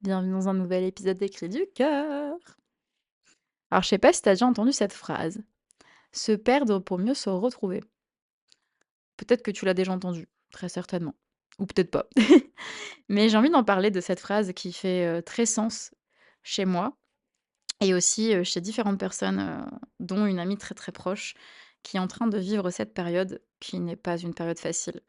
Bienvenue dans un nouvel épisode des Cris du cœur. Alors, je sais pas si tu as déjà entendu cette phrase: «Se perdre pour mieux se retrouver». Peut-être que tu l'as déjà entendue, très certainement, ou peut-être pas. Mais j'ai envie d'en parler de cette phrase qui fait, très sens chez moi et aussi, chez différentes personnes, dont une amie très, très proche qui est en train de vivre cette période qui n'est pas une période facile.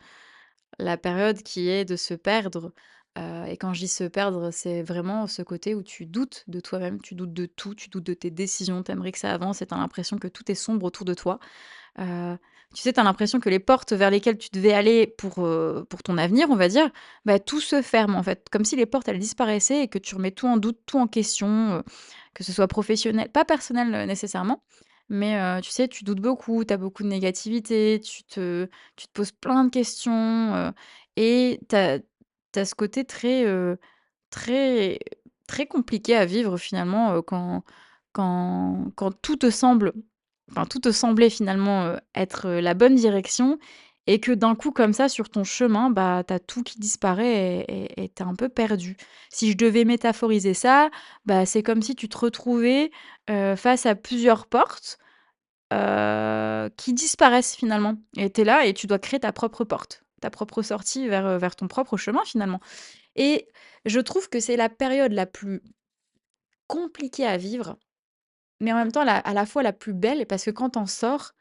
La période qui est de se perdre, et quand je dis se perdre, c'est vraiment ce côté où tu doutes de toi-même, tu doutes de tout, tu doutes de tes décisions, tu aimerais que ça avance et tu as l'impression que tout est sombre autour de toi. Heu, Tu sais, tu as l'impression que les portes vers lesquelles tu devais aller pour ton avenir, on va dire, bah, tout se ferme, en fait. Comme si les portes, elles disparaissaient et que tu remets tout en doute, tout en question, que ce soit professionnel pas personnel, nécessairement, mais tu sais, tu doutes beaucoup, tu as beaucoup de négativité, tu te poses plein de questions, et tu as ce côté très, très très compliqué à vivre finalement, quand tout te semble enfin tout te semblait finalement, être, la bonne direction et que d'un coup comme ça sur ton chemin, bah, tu as tout qui disparaît et tu es un peu perdu. Si je devais métaphoriser ça, bah, c'est comme si tu te retrouvais, face à plusieurs portes, qui disparaissent finalement et tu es là et tu dois créer ta propre porte, ta propre sortie vers ton propre chemin finalement et je trouve que c'est la période la plus compliquée à vivre, mais en même temps à la fois la plus belle parce que quand tu en sors,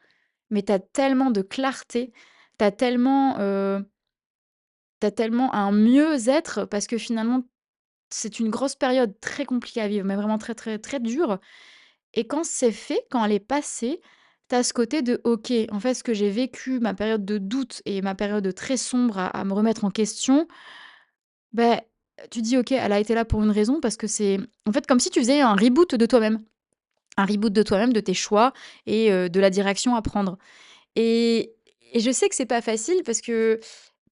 mais tu as tellement de clarté, tu as tellement, un mieux-être parce que finalement, c'est une grosse période très compliquée à vivre, mais vraiment très, très, très dure et quand c'est fait, quand elle est passée, tu as ce côté de: «OK, en fait, ce que j'ai vécu, ma période de doute et ma période très sombre à me remettre en question, beh, tu dis: "OK, elle a été là pour une raison" parce que c'est en fait, comme si tu faisais un reboot de toi-même. Un reboot de toi-même, de tes choix et de la direction à prendre et je sais que c'est pas facile parce que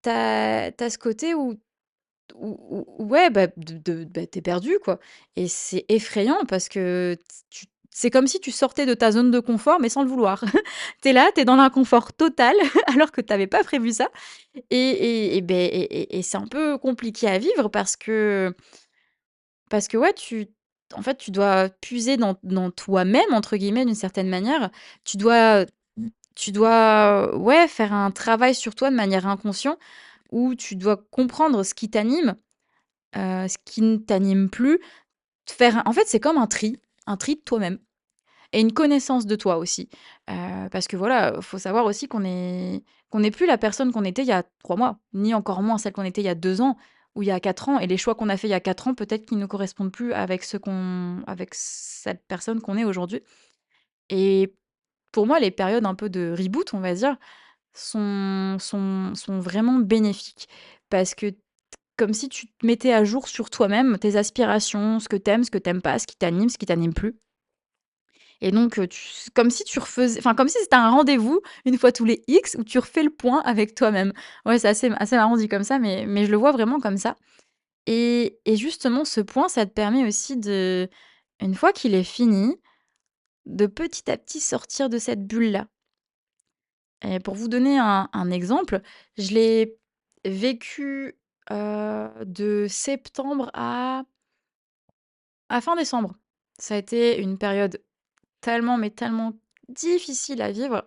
tu as ce côté où ouais, bah, bah, tu perdu, quoi et c'est effrayant parce que tu c'est comme si tu sortais de ta zone de confort, mais sans le vouloir. T'es là, t'es dans l'inconfort total alors que t'avais pas prévu ça et beh et c'est un peu compliqué à vivre parce que ouais, en fait, tu dois puiser dans «toi-même» entre guillemets d'une certaine manière. Tu dois tu dois, ouais, faire un travail sur toi de manière inconscient où tu dois comprendre ce qui t'anime, ce qui ne t'anime plus. En fait, c'est comme un tri de toi-même et une connaissance de toi aussi. Parce que voilà, faut savoir aussi qu'on n'est plus la personne qu'on était il y a 3 mois, ni encore moins celle qu'on était il y a 2 ans ou il y a 4 ans et les choix qu'on a fait il y a 4 ans, peut-être qu'ils ne correspondent plus avec cette personne qu'on est aujourd'hui et pour moi, les périodes un peu de reboot, on va dire, sont vraiment bénéfiques parce que comme si tu te mettais à jour sur toi-même, tes aspirations, ce que t'aimes pas, ce qui t'anime plus et donc tu comme si tu refaisais enfin, comme si c'était un rendez-vous une fois tous les X où tu refais le point avec toi-même. Ouais, c'est assez marrant dit comme ça, mais je le vois vraiment comme ça et justement ce point, ça te permet aussi une fois qu'il est fini, de petit à petit sortir de cette bulle-là et pour vous donner un exemple, je l'ai vécu, de septembre à fin décembre. Ça a été une période tellement, mais tellement difficile à vivre.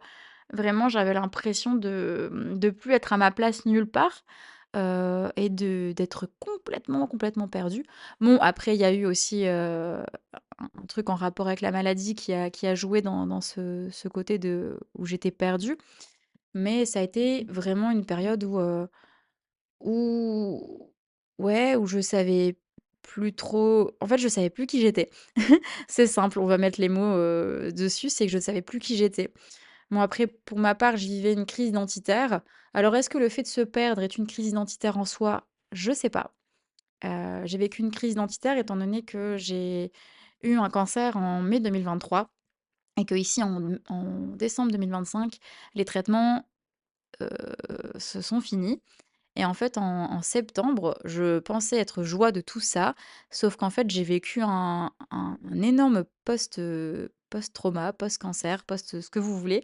Vraiment, j'avais l'impression de plus être à ma place nulle part, et d'être complètement, complètement perdue. Bon, après, il y a eu aussi, un truc en rapport avec la maladie qui a joué dans ce côté où j'étais perdue. Mais ça a été vraiment une période où ouais, où je savais plus trop en fait, je savais plus qui j'étais. C'est simple, on va mettre les mots, dessus, c'est que je ne savais plus qui j'étais. Bon après, pour ma part, je vivais une crise identitaire. Alors est-ce que le fait de se perdre est une crise identitaire en soi? Je sais pas. J'ai vécu une crise identitaire étant donné que j'ai eu un cancer en mai 2023 et qu'ici en décembre 2025, les traitements, heu, se sont finis et en fait, en septembre, je pensais être joie de tout ça, sauf qu'en fait, j'ai vécu un énorme post-trauma, post-cancer, post ce que vous voulez,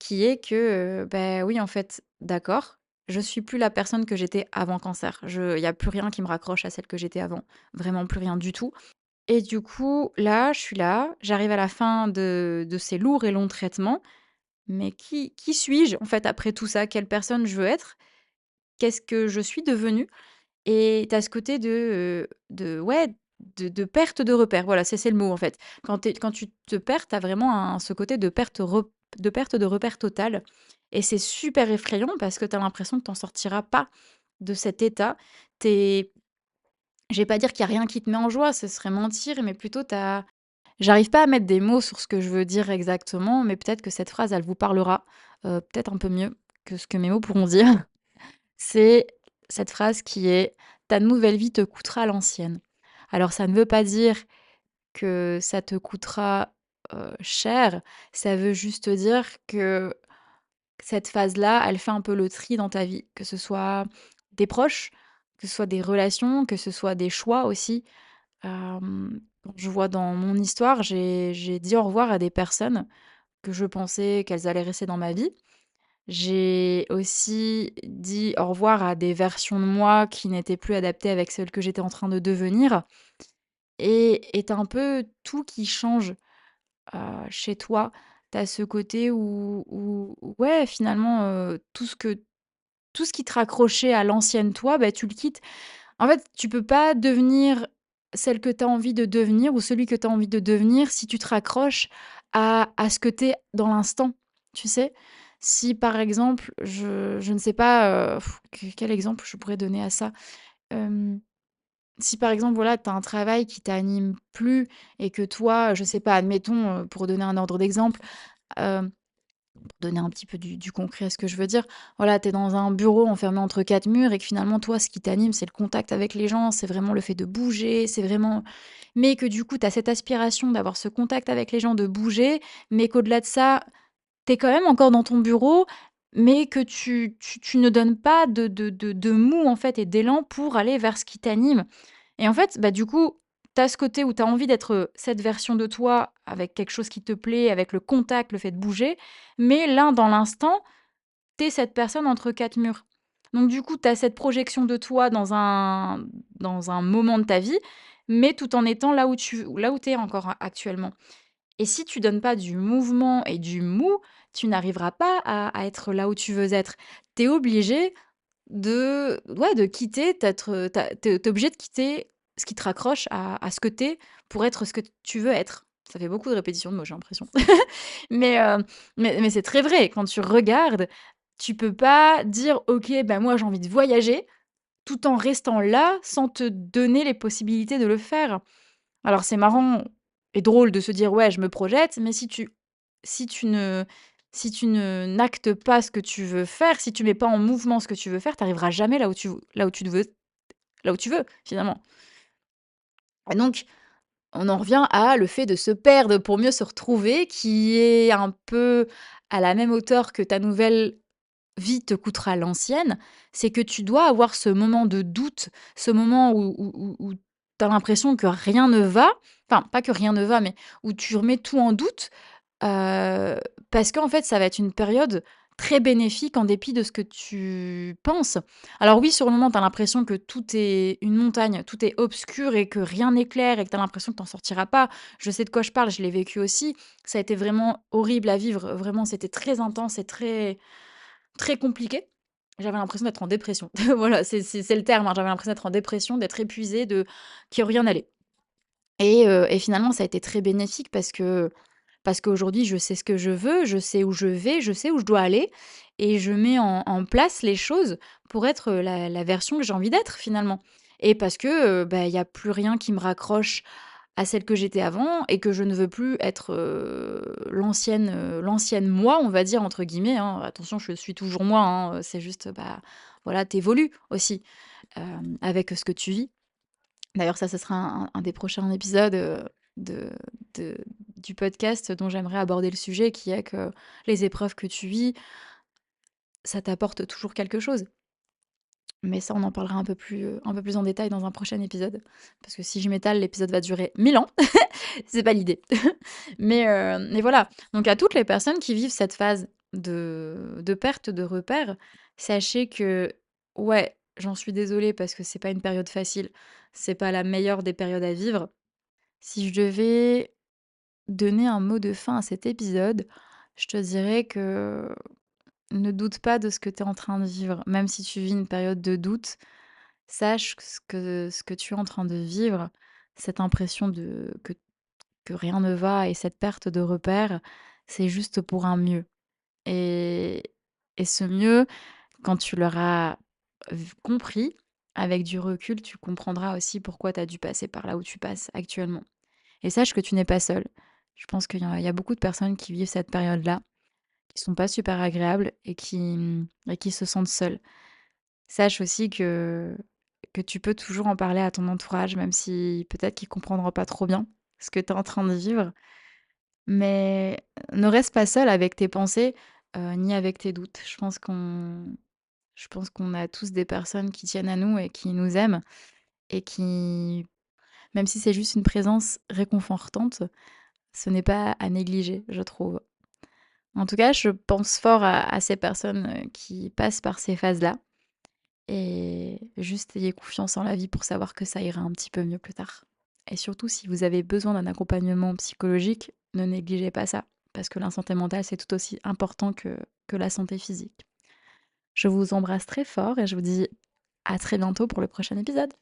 qui est que, bah, oui, en fait, d'accord, je suis plus la personne que j'étais avant cancer. Il y a plus rien qui me raccroche à celle que j'étais avant, vraiment plus rien du tout. Et du coup, là, je suis là, j'arrive à la fin de ces lourds et longs traitements, mais qui suis-je, en fait, après tout ça? Quelle personne je veux être? Qu'est-ce que je suis devenue? Et tu as ce côté de ouais, de perte de repères. Voilà, c'est le mot, en fait. Quand tu te perds, tu as vraiment ce côté de perte de repères totale et c'est super effrayant parce que tu as l'impression que tu en sortiras pas de cet état. Tu Je vais pas dire qu'il y a rien qui te met en joie, ce serait mentir, mais plutôt j'arrive pas à mettre des mots sur ce que je veux dire exactement, mais peut-être que cette phrase, elle vous parlera, peut-être un peu mieux que ce que mes mots pourront dire. C'est cette phrase qui est: «Ta nouvelle vie te coûtera l'ancienne». Alors ça ne veut pas dire que ça te coûtera, cher, ça veut juste dire que cette phase-là, elle fait un peu le tri dans ta vie, que ce soit des proches, que ce soit des relations, que ce soit des choix aussi. Quand je vois dans mon histoire, j'ai dit au revoir à des personnes que je pensais qu'elles allaient rester dans ma vie. J'ai aussi dit au revoir à des versions de moi qui n'étaient plus adaptées avec celles que j'étais en train de devenir et tu un peu tout qui change, chez toi. T'as ce côté où ouais, finalement, tout ce qui te raccrochait à l'ancienne toi, bah, tu le quittes. En fait, tu peux pas devenir celle que tu as envie de devenir ou celui que tu as envie de devenir si tu te raccroches à ce que tu es dans l'instant, tu sais? Si par exemple, je ne sais pas, quel exemple je pourrais donner à ça? Hem, Si par exemple, voilà, tu as un travail qui t'anime plus et que toi, je sais pas, admettons, pour donner un ordre d'exemple, pour donner un petit peu du concret à ce que je veux dire, voilà, tu es dans un bureau enfermé entre 4 murs et que finalement, toi, ce qui t'anime, c'est le contact avec les gens, c'est vraiment le fait de bouger, c'est vraiment mais que du coup, tu as cette aspiration d'avoir ce contact avec les gens, de bouger, mais qu'au-delà de ça, tu es quand même encore dans ton bureau, mais que tu ne donnes pas de mou, en fait et d'élan pour aller vers ce qui t'anime. Et en fait, bah, du coup, tu as ce côté où tu as envie d'être, cette version de toi avec quelque chose qui te plaît, avec le contact, le fait de bouger, mais là, dans l'instant, tu es cette personne entre 4 murs. Donc du coup, tu as cette projection de toi dans un moment de ta vie, mais tout en étant là où tu es encore actuellement. Et si tu donnes pas du mouvement et du mou, tu n'arriveras pas à être là où tu veux être. Tu es obligé de quitter, t'être, tu obligé de quitter ce qui te raccroche à ce que tu es pour être ce que tu veux être. Ça fait beaucoup de répétitions de mots, j'ai l'impression. Mais, mais c'est très vrai. Quand tu regardes, tu peux pas dire: «OK, bah, moi j'ai envie de voyager», tout en restant là, sans te donner les possibilités de le faire. Alors c'est marrant et drôle de se dire: «Ouais, je me projette», mais si tu ne si tu ne n'actes pas ce que tu veux faire, si tu mets pas en mouvement ce que tu veux faire, tu arriveras jamais là où tu veux, finalement. Et donc, on en revient à le fait de se perdre pour mieux se retrouver, qui est un peu à la même hauteur que ta nouvelle vie te coûtera l'ancienne. C'est que tu dois avoir ce moment de doute, ce moment où tu as l'impression que rien ne va, enfin, pas que rien ne va, mais où tu remets tout en doute. Heu, Parce qu'en fait, ça va être une période très bénéfique en dépit de ce que tu penses. Alors oui, sur le moment, tu as l'impression que tout est une montagne, tout est obscur et que rien n'est clair et que tu as l'impression que tu en sortiras pas. Je sais de quoi je parle, je l'ai vécu aussi. Ça a été vraiment horrible à vivre, vraiment, c'était très intense et très, très compliqué. J'avais l'impression d'être en dépression. Voilà, c'est le terme, hein. J'avais l'impression d'être en dépression, d'être épuisée, que rien n'allait et finalement, ça a été très bénéfique parce qu'aujourd'hui, je sais ce que je veux, je sais où je vais, je sais où je dois aller et je mets en place les choses pour être, la version que j'ai envie d'être finalement et parce que, bah, il y a plus rien qui me raccroche à celle que j'étais avant et que je ne veux plus être, l'ancienne «moi», on va dire entre guillemets, hein. Attention, je suis toujours moi, hein, c'est juste, bah, voilà, tu évolues aussi, avec ce que tu vis. D'ailleurs, ça, ce sera un des prochains épisodes, de de du podcast dont j'aimerais aborder le sujet, qui est que les épreuves que tu vis, ça t'apporte toujours quelque chose. Mais ça, on en parlera un peu plus en détail dans un prochain épisode. Parce que si je m'étale, l'épisode va durer 1000 ans. C'est pas l'idée. Mais voilà. Donc à toutes les personnes qui vivent cette phase de perte de repères, sachez que ouais, j'en suis désolée parce que c'est pas une période facile, c'est pas la meilleure des périodes à vivre. Si je devais donner un mot de fin à cet épisode, je te dirais que ne doute pas de ce que tu es en train de vivre. Même si tu vis une période de doute, sache que ce que tu es en train de vivre, cette impression que rien ne va et cette perte de repères, c'est juste pour un mieux. Et et ce mieux, quand tu l'auras compris, avec du recul, tu comprendras aussi pourquoi tu as dû passer par là où tu passes actuellement. Et sache que tu n'es pas seule. Je pense qu'il y a beaucoup de personnes qui vivent cette période-là, qui sont pas super agréables et qui se sentent seules. Sache aussi que tu peux toujours en parler à ton entourage, même si peut-être qu'ils comprendront pas trop bien ce que tu es en train de vivre. Mais ne reste pas seule avec tes pensées, ni avec tes doutes. Je pense qu'on a tous des personnes qui tiennent à nous et qui nous aiment et qui, même si c'est juste une présence réconfortante, ce n'est pas à négliger, je trouve. En tout cas, je pense fort à ces personnes, qui passent par ces phases-là et juste ayez confiance en la vie pour savoir que ça ira un petit peu mieux plus tard. Et surtout, si vous avez besoin d'un accompagnement psychologique, ne négligez pas ça, parce que la santé mentale, c'est tout aussi important que la santé physique. Je vous embrasse très fort et je vous dis à très bientôt pour le prochain épisode.